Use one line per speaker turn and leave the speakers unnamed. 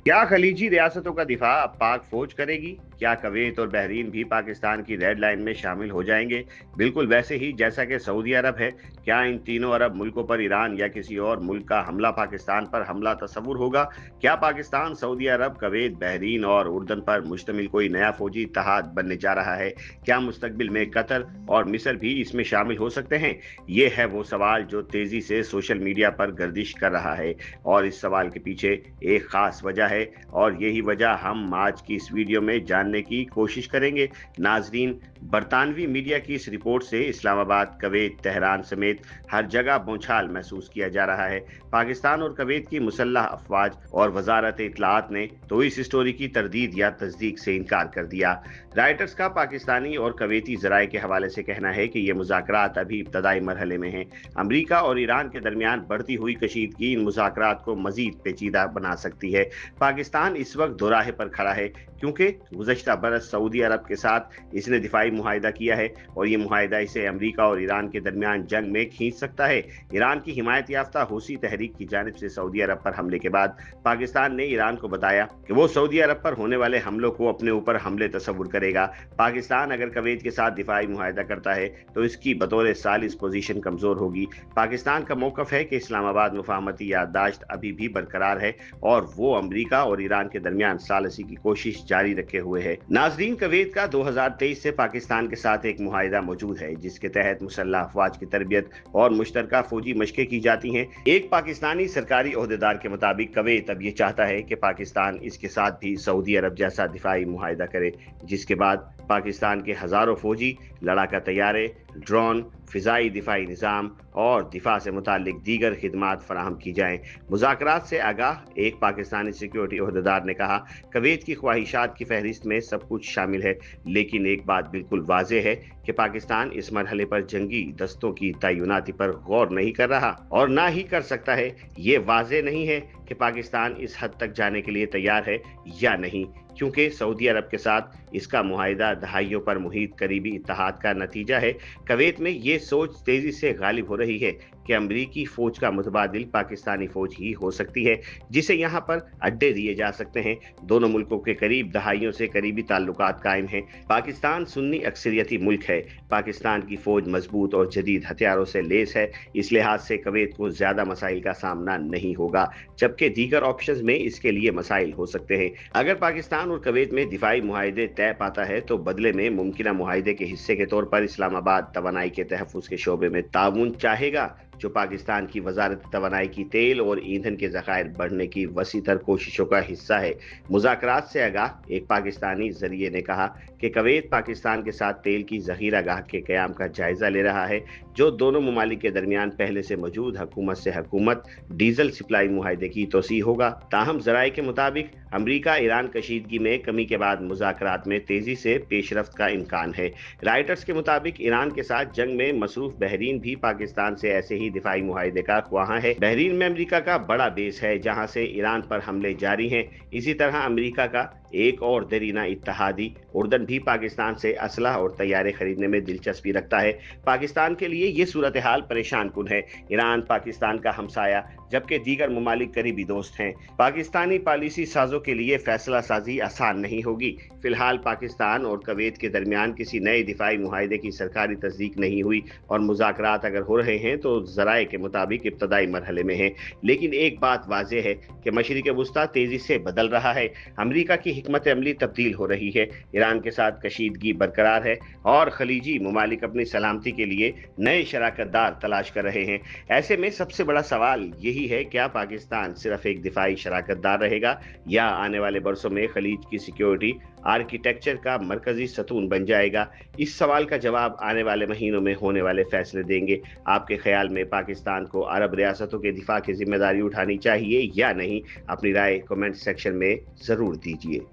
क्या खलीजी रियासतों का दिफा अब पाक फौज करेगी? क्या कुवैत और बहरीन भी पाकिस्तान की रेड लाइन में शामिल हो जाएंगे, बिल्कुल वैसे ही जैसा कि सऊदी अरब है? क्या इन तीनों अरब मुल्कों पर ईरान या किसी और मुल्क का हमला पाकिस्तान पर हमला तस्वुर होगा? क्या पाकिस्तान सऊदी अरब, कुवैत, बहरीन और उर्दन पर मुश्तमिल कोई नया फौजी इत्तेहाद बनने जा रहा है? क्या मुस्तकबिल में कतर और मिस्र भी इसमें शामिल हो सकते हैं? ये है वो सवाल जो तेजी से सोशल मीडिया पर गर्दिश कर रहा है, और इस सवाल के पीछे एक खास वजह है, और यही वजह हम आज की इस वीडियो में जानने की कोशिश करेंगे। नाजरीन, बरतानवी मीडिया की इस रिपोर्ट से इस्लामाबाद, कुवैत, तेहरान समेत हर जगह बौछार महसूस किया जा रहा है। पाकिस्तान और कुवैत की मुसल्लह अफवाज और वजारत इत्तलाआत ने तो इस स्टोरी की तरदीद या तस्दीक से इनकार कर दिया। राइटर्स का पाकिस्तानी और कुवैती जराए के हवाले से कहना है कि ये मुज़ाकरात अभी इब्तदाई मरहले में हैं। अमरीका और ईरान के दरमियान बढ़ती हुई कशीदगी इन मुज़ाकरात को मजीद पेचीदा बना सकती है। पाकिस्तान इस वक्त दोराहे पर खड़ा है, क्योंकि गुज़श्ता बरस सऊदी अरब के साथ इसने दिफाई मुआहिदा किया है, और ये मुआहिदा इसे अमरीका और ईरान के दरमियान जंग में खींच सकता है। ईरान की हिमायत याफ्ता हूसी तहरीक की जानिब से सऊदी अरब पर हमले के बाद पाकिस्तान ने ईरान को बताया कि वो सऊदी अरब पर होने वाले हमलों को अपने ऊपर हमले तस्वुर करेगा। पाकिस्तान अगर कुवैत के साथ दिफाई मुआहिदा करता है तो इसकी बतौर सालिस पोजीशन कमजोर होगी। पाकिस्तान का मौकफ है कि इस्लामाबाद मुफाहमती याददाश्त अभी भी बरकरार है, और वो अमरीका और ईरान के दरमियान सालसी की कोशिश जारी रखे हुए है। नाजरीन, कुवैत का 2023 से पाकिस्तान के साथ एक मुआहिदा मौजूद है, जिसके तहत मुसल्लह अफवाज की तरबियत और मुश्तरका फौजी मशकें की जाती हैं। एक पाकिस्तानी सरकारी ओहदेदार के मुताबिक कुवैत अब ये चाहता है कि पाकिस्तान इसके साथ भी सऊदी अरब जैसा दिफाई मुआहिदा करे, जिसके बाद पाकिस्तान के हजारों फौजी, लड़ाका तैयारे, ड्रोन, फिजाई दिफाई निज़ाम और दिफा से मुतालिक दीगर खिदमात फराहम की जाएं। मुज़ाकरात से आगाह एक पाकिस्तानी सिक्योरिटी ओहदेदार ने कहा, कुवैत की ख्वाहिशात की फहरिस्त में सब कुछ शामिल है, लेकिन एक बात बिल्कुल वाज़ेह है कि पाकिस्तान इस मरहले पर जंगी दस्तों की तैनाती पर गौर नहीं कर रहा, और ना ही कर सकता है। ये वाज़ेह नहीं है कि पाकिस्तान इस हद तक जाने के लिए तैयार है या नहीं, क्योंकि सऊदी अरब के साथ इसका मुआहिदा दहाइयों पर मुहित करीबी इत्तेहाद का नतीजा है। कुवैत में ये सोच तेजी से गालिब हो रही है कि अमरीकी फौज का मुतबादिल पाकिस्तानी फौज ही हो सकती है, जिसे यहाँ पर अड्डे दिए जा सकते हैं। दोनों मुल्कों के करीब दहाइयों से करीबी ताल्लुकात कायम हैं। पाकिस्तान सुन्नी अक्सरियती मुल्क है। पाकिस्तान की फौज मजबूत और जदीद हथियारों से लैस है। इस लिहाज से कुवैत को ज्यादा मसाइल का सामना नहीं होगा, जबकि दीगर ऑप्शंस में इसके लिए मसाइल हो सकते हैं। अगर पाकिस्तान और कुवैत में दिफाई मुआहिदे तय पाता है तो बदले में मुमकिना मुआहिदे के हिस्से के तौर पर इस्लामाबाद तवानाई के तहफ़्फ़ुज़ के शोबे में ताउन चाहेगा, जो पाकिस्तान की वजारत तवानाई की तेल और ईंधन के ज़खायर बढ़ने की वसी तर कोशिशों का हिस्सा है। मुज़ाकरात से आगाह एक पाकिस्तानी जरिए ने कहा कि कुवैत पाकिस्तान के साथ तेल की ज़ख़ीरा गाह के क़याम का जायज़ा ले रहा है, जो दोनों ममालिक के दरमियान पहले से मौजूद हुकूमत से हुकूमत डीजल सप्लाई मुआहिदे की तोसी होगा। ताहम ज़राए के मुताबिक अमरीका ईरान कशीदगी में कमी के बाद मुज़ाकरात में तेज़ी से पेशरफ्त का इम्कान है। राइटर्स के मुताबिक ईरान के साथ जंग में मसरूफ बहरीन भी पाकिस्तान से ऐसे ही दिफाई मुआहिदे का ख्वाहां है। बहरीन में अमरीका का बड़ा बेस है, जहां से ईरान पर हमले जारी हैं। इसी तरह अमरीका का एक और दरीना इत्तेहादी उर्दन भी पाकिस्तान से असलह और तैयारे खरीदने में दिलचस्पी रखता है। पाकिस्तान के लिए ये सूरत हाल परेशान कुन है। ईरान पाकिस्तान का हमसाया, जबकि दीगर ममालिक करीबी दोस्त हैं। पाकिस्तानी पॉलिसी साजों के लिए फैसला साजी आसान नहीं होगी। फिलहाल पाकिस्तान और कुवैत के दरमियान किसी नए दिफाई मुआहिदे की सरकारी तस्दीक नहीं हुई, और मुज़ाकरात अगर हो रहे हैं तो ज़राए के मुताबिक इब्तदाई मरहले में हैं। लेकिन एक बात वाज़ेह है कि मशरिक़ वुस्ता तेज़ी से बदल रहा है। अमरीका की हिकमत अमली तब्दील हो रही है। ईरान के साथ कशीदगी बरकरार है, और खलीजी ममालिक अपनी सलामती के लिए नए शराकतदार तलाश कर रहे हैं। ऐसे में सबसे बड़ा सवाल यही है, क्या पाकिस्तान सिर्फ एक दिफाई शराकतदार रहेगा, या आने वाले बरसों में खलीज की सिक्योरिटी आर्किटेक्चर का मरकजी सतून बन जाएगा? इस सवाल का जवाब आने वाले महीनों में होने वाले फैसले देंगे। आपके ख्याल में पाकिस्तान को अरब रियासतों के दिफा की जिम्मेदारी उठानी चाहिए या नहीं? अपनी राय कमेंट सेक्शन में जरूर दीजिए।